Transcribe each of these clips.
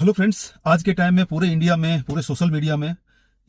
Hello friends, आज के time में पूरे इंडिया में पूरे सोशल मीडिया में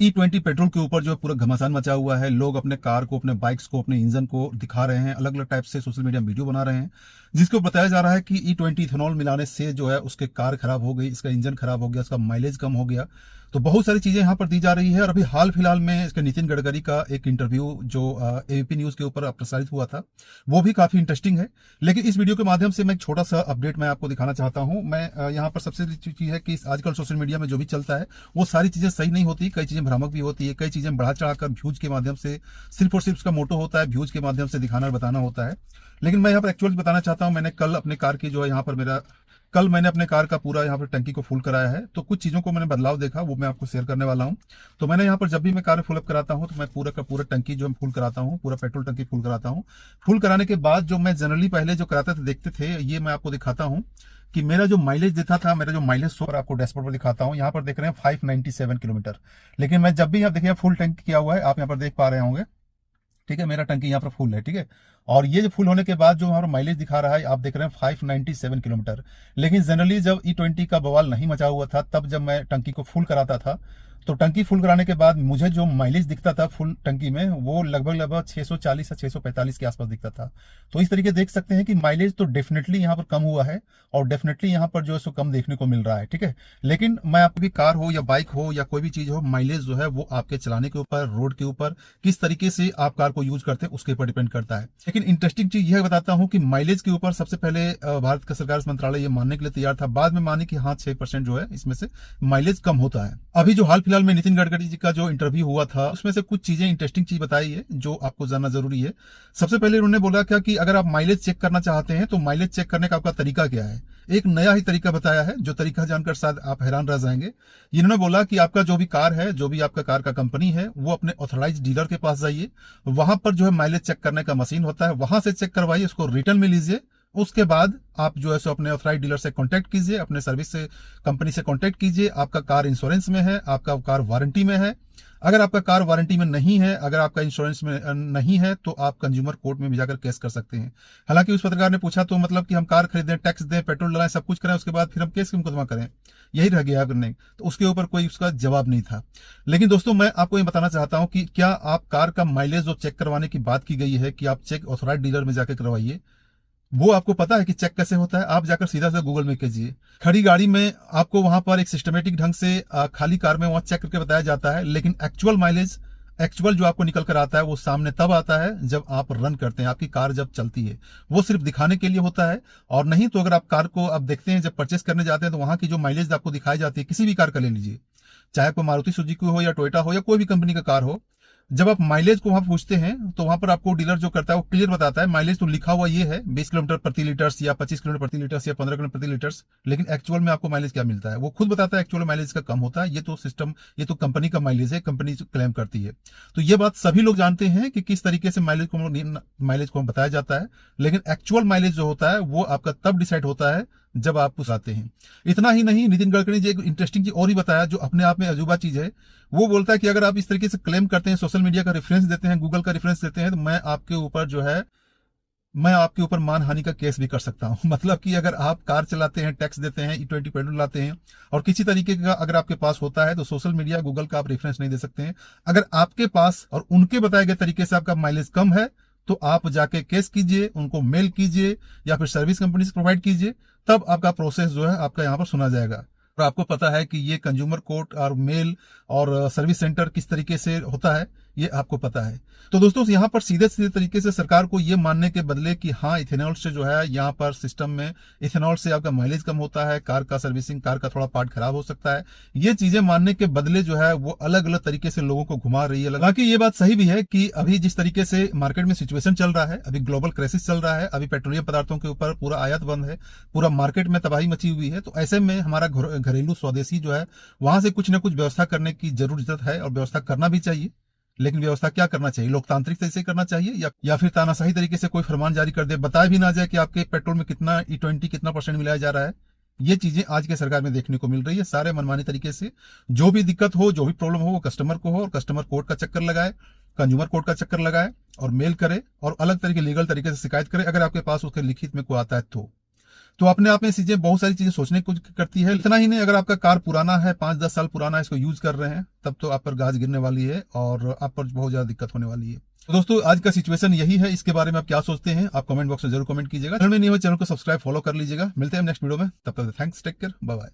E20 पेट्रोल के ऊपर जो पूरा घमासान मचा हुआ है। लोग अपने कार को, अपने बाइक्स को, अपने इंजन को दिखा रहे हैं, अलग अलग टाइप से सोशल मीडिया में वीडियो बना रहे हैं, जिसको बताया जा रहा है कि E20 इथेनॉल मिलाने से जो है उसके कार खराब हो गई, इसका इंजन खराब हो गया, उसका माइलेज कम हो गया। तो बहुत सारी चीजें यहाँ पर दी जा रही है। और अभी हाल फिलहाल में इसके नितिन गडकरी का एक इंटरव्यू जो एबीपी न्यूज के ऊपर प्रसारित हुआ था, वो भी काफी इंटरेस्टिंग है। लेकिन इस वीडियो के माध्यम से मैं एक छोटा सा अपडेट मैं आपको दिखाना चाहता हूँ। मैं यहाँ पर सबसे चीज है कि आजकल सोशल मीडिया में जो भी चलता है वो सारी चीजें सही नहीं होती, कई चीजें भ्रामक भी होती है, कई चीजें बढ़ा चढ़ाकर व्यूज के माध्यम से, सिर्फ और सिर्फ उसका मोटो होता है व्यूज के माध्यम से दिखाना और बताना होता है। लेकिन मैं यहाँ पर एक्चुअली बताना चाहता हूँ, मैंने कल अपने कार की जो है यहाँ पर कल मैंने अपने कार का पूरा यहाँ पर टंकी को फुल कराया है। तो कुछ चीज़ों को मैंने बदलाव देखा, वो मैं आपको शेयर करने वाला हूँ। तो मैंने यहाँ पर जब भी मैं कार फुल अप कराता हूँ तो मैं पूरा का पूरा टंकी जो है फुल कराता हूँ, पूरा पेट्रोल टंकी फुल कराता हूँ। फुल कराने के बाद जो मैं जनरली पहले जो कराते थे, देखते थे, ये मैं आपको दिखाता हूँ कि मेरा जो माइलेज देता था, मेरा जो माइलेज शो आपको डैशबोर्ड पर दिखाता हूँ। यहाँ पर देख रहे हैं 597 किलोमीटर। लेकिन मैं जब भी यहाँ देखिए फुल टैंक किया हुआ है, आप यहाँ पर देख पा रहे होंगे, ठीक है, मेरा टंकी यहाँ पर फुल है, ठीक है। और ये जो फुल होने के बाद जो हमारा माइलेज दिखा रहा है, आप देख रहे हैं 597 किलोमीटर। लेकिन जनरली जब E20 का बवाल नहीं मचा हुआ था, तब जब मैं टंकी को फुल कराता था, तो टंकी फुल कराने के बाद मुझे जो माइलेज दिखता था फुल टंकी में, वो लगभग 640 से 645 के आसपास दिखता था। तो इस तरीके देख सकते हैं कि माइलेज तो डेफिनेटली यहाँ पर कम हुआ है, और डेफिनेटली यहाँ पर जो है सो कम देखने को मिल रहा है, ठीक है। लेकिन मैं आपकी कार हो या बाइक हो या कोई भी चीज हो, माइलेज जो है वो आपके चलाने के ऊपर, रोड के ऊपर, किस तरीके से आप कार को यूज करते हैं उसके ऊपर डिपेंड करता है। लेकिन इंटरेस्टिंग चीज यह बताता हूं कि माइलेज के ऊपर सबसे पहले भारत का सरकार मंत्रालय ये मानने के लिए तैयार था, बाद में माने कि हाँ 6% जो है इसमें से माइलेज कम होता है। अभी जो हाल फिलहाल में नितिन गडकरी जी का जो इंटरव्यू हुआ था, उसमें से कुछ चीजें, इंटरेस्टिंग चीज बताई है जो आपको जानना जरूरी है। सबसे पहले उन्होंने बोला क्या कि अगर आप माइलेज चेक करना चाहते हैं तो माइलेज चेक करने का आपका तरीका क्या है। एक नया ही तरीका बताया है, जो तरीका जानकर शायद आप हैरान रह जाएंगे। इन्होंने बोला कि आपका जो भी कार है, जो भी आपका कार का कंपनी है, वो अपने ऑथराइज डीलर के पास जाइए, वहां पर जो है माइलेज चेक करने का मशीन होता है, वहां से चेक करवाइए, उसको रिटर्न में लीजिए। उसके बाद आप जो है सो अपने ऑथराइज डीलर से कांटेक्ट कीजिए, अपने सर्विस से कंपनी से कांटेक्ट कीजिए। आपका कार इंश्योरेंस में है, आपका कार वारंटी में है। अगर आपका कार वारंटी में नहीं है, अगर आपका इंश्योरेंस में नहीं है, तो आप कंज्यूमर कोर्ट में भी जाकर केस कर सकते हैं। हालांकि उस पत्रकार ने पूछा तो मतलब कि हम कार खरीदें, टैक्स दें, पेट्रोल डलाएं, सब कुछ करें, उसके बाद फिर हम केस क्यों मुकदमा करें, यही रह गया अगर नहीं तो उसके ऊपर कोई उसका जवाब नहीं था। लेकिन दोस्तों, मैं आपको ये बताना चाहता हूं कि क्या आप कार का माइलेज जो चेक करवाने की बात की गई है कि आप चेक ऑथराइज डीलर में जाकर करवाइए, वो आपको पता है कि चेक कैसे होता है? आप जाकर सीधा से गूगल में कीजिए। खड़ी गाड़ी में आपको वहां पर एक सिस्टमेटिक ढंग से खाली कार में वहां चेक करके बताया जाता है, लेकिन एक्चुअल माइलेज, एक्चुअल जो आपको निकल कर आता है, वो सामने तब आता है जब आप रन करते हैं, आपकी कार जब चलती है। वो सिर्फ दिखाने के लिए होता है, और नहीं तो अगर आप कार को आप देखते हैं, जब परचेस करने जाते हैं, तो वहां की जो माइलेज आपको दिखाई जाती है, किसी भी कार का ले लीजिए, चाहे कोई मारुति सुजुकी हो या टोयोटा हो या कोई भी कंपनी का कार हो, जब आप माइलेज को वहां पूछते हैं तो वहां पर आपको डीलर जो करता है वो क्लियर बताता है, माइलेज तो लिखा हुआ ये है 20 किलोमीटर प्रति लीटर या 25 किलोमीटर प्रति लीटर या 15 किलोमीटर प्रति लीटर। लेकिन एक्चुअल में आपको माइलेज क्या मिलता है वो खुद बताता है, एक्चुअल माइलेज का कम होता है। ये तो सिस्टम, ये तो कंपनी का माइलेज है, कंपनी क्लेम करती है। तो ये बात सभी लोग जानते हैं कि किस तरीके से माइलेज को बताया जाता है। लेकिन एक्चुअल माइलेज जो होता है वो आपका तब डिसाइड होता है जब आप उस आते हैं। इतना ही नहीं, नितिन गडकरी जी एक इंटरेस्टिंग चीज और ही बताया, जो अपने आप में अजूबा चीज है। वो बोलता है कि अगर आप इस तरीके से क्लेम करते हैं, सोशल मीडिया का रेफरेंस देते हैं, गूगल का रेफरेंस देते हैं, तो मैं आपके ऊपर जो है, मैं आपके ऊपर मानहानि का केस भी कर सकता हूं। मतलब कि अगर आप कार चलाते हैं, टैक्स देते हैं, E20 पेट्रोल लाते हैं, और किसी तरीके का अगर आपके पास होता है, तो सोशल मीडिया, गूगल का आप रेफरेंस नहीं दे सकते हैं। अगर आपके पास और उनके बताए गए तरीके से आपका माइलेज कम है, तो आप जाके केस कीजिए, उनको मेल कीजिए, या फिर सर्विस कंपनी से प्रोवाइड कीजिए, तब आपका प्रोसेस जो है आपका यहाँ पर सुना जाएगा। और आपको पता है कि ये कंज्यूमर कोर्ट और मेल और सर्विस सेंटर किस तरीके से होता है, ये आपको पता है। तो दोस्तों, यहाँ पर सीधे सीधे तरीके से सरकार को ये मानने के बदले कि हाँ इथेनॉल से जो है यहाँ पर सिस्टम में इथेनॉल से आपका माइलेज कम होता है, कार का सर्विसिंग, कार का थोड़ा पार्ट खराब हो सकता है, ये चीजें मानने के बदले जो है वो अलग अलग तरीके से लोगों को घुमा रही है। हालांकि ये बात सही भी है कि अभी जिस तरीके से मार्केट में सिचुएशन चल रहा है, अभी ग्लोबल क्राइसिस चल रहा है, अभी पेट्रोलियम पदार्थों के ऊपर पूरा आयात बंद है, पूरा मार्केट में तबाही मची हुई है। तो ऐसे में हमारा घरेलू स्वदेशी जो है, वहां से कुछ ना कुछ व्यवस्था करने की जरूरत है, और व्यवस्था करना भी चाहिए। लेकिन व्यवस्था क्या करना चाहिए? लोकतांत्रिक तरीके से करना चाहिए, या फिर तानाशाही तरीके से कोई फरमान जारी कर दे, बताया भी ना जाए कि आपके पेट्रोल में कितना E20 कितना परसेंट मिलाया जा रहा है। ये चीजें आज के सरकार में देखने को मिल रही है। सारे मनमानी तरीके से जो भी दिक्कत हो, जो भी प्रॉब्लम हो, वो कस्टमर को हो, और कस्टमर कोर्ट का चक्कर लगाए, कंज्यूमर कोर्ट का चक्कर लगाए, और मेल करे, और अलग तरीके लीगल तरीके से शिकायत करे, अगर आपके पास उसके लिखित में कोई आता है तो। तो अपने आप में चीजें, बहुत सारी चीजें सोचने को करती है। इतना ही नहीं, अगर आपका कार पुराना है, 5-10 साल पुराना है, इसको यूज कर रहे हैं, तब तो आप पर गाज गिरने वाली है और आप पर बहुत ज्यादा दिक्कत होने वाली है। तो दोस्तों आज का सिचुएशन यही है। इसके बारे में आप क्या सोचते हैं, आप कमेंट बॉक्स में जरूर कमेंट कीजिएगा। चैनल में नहीं हो, चैनल को सब्सक्राइब फॉलो कर लीजिएगा। मिलते हैं नेक्स्ट वीडियो में, तब तक thanks, take care, bye bye.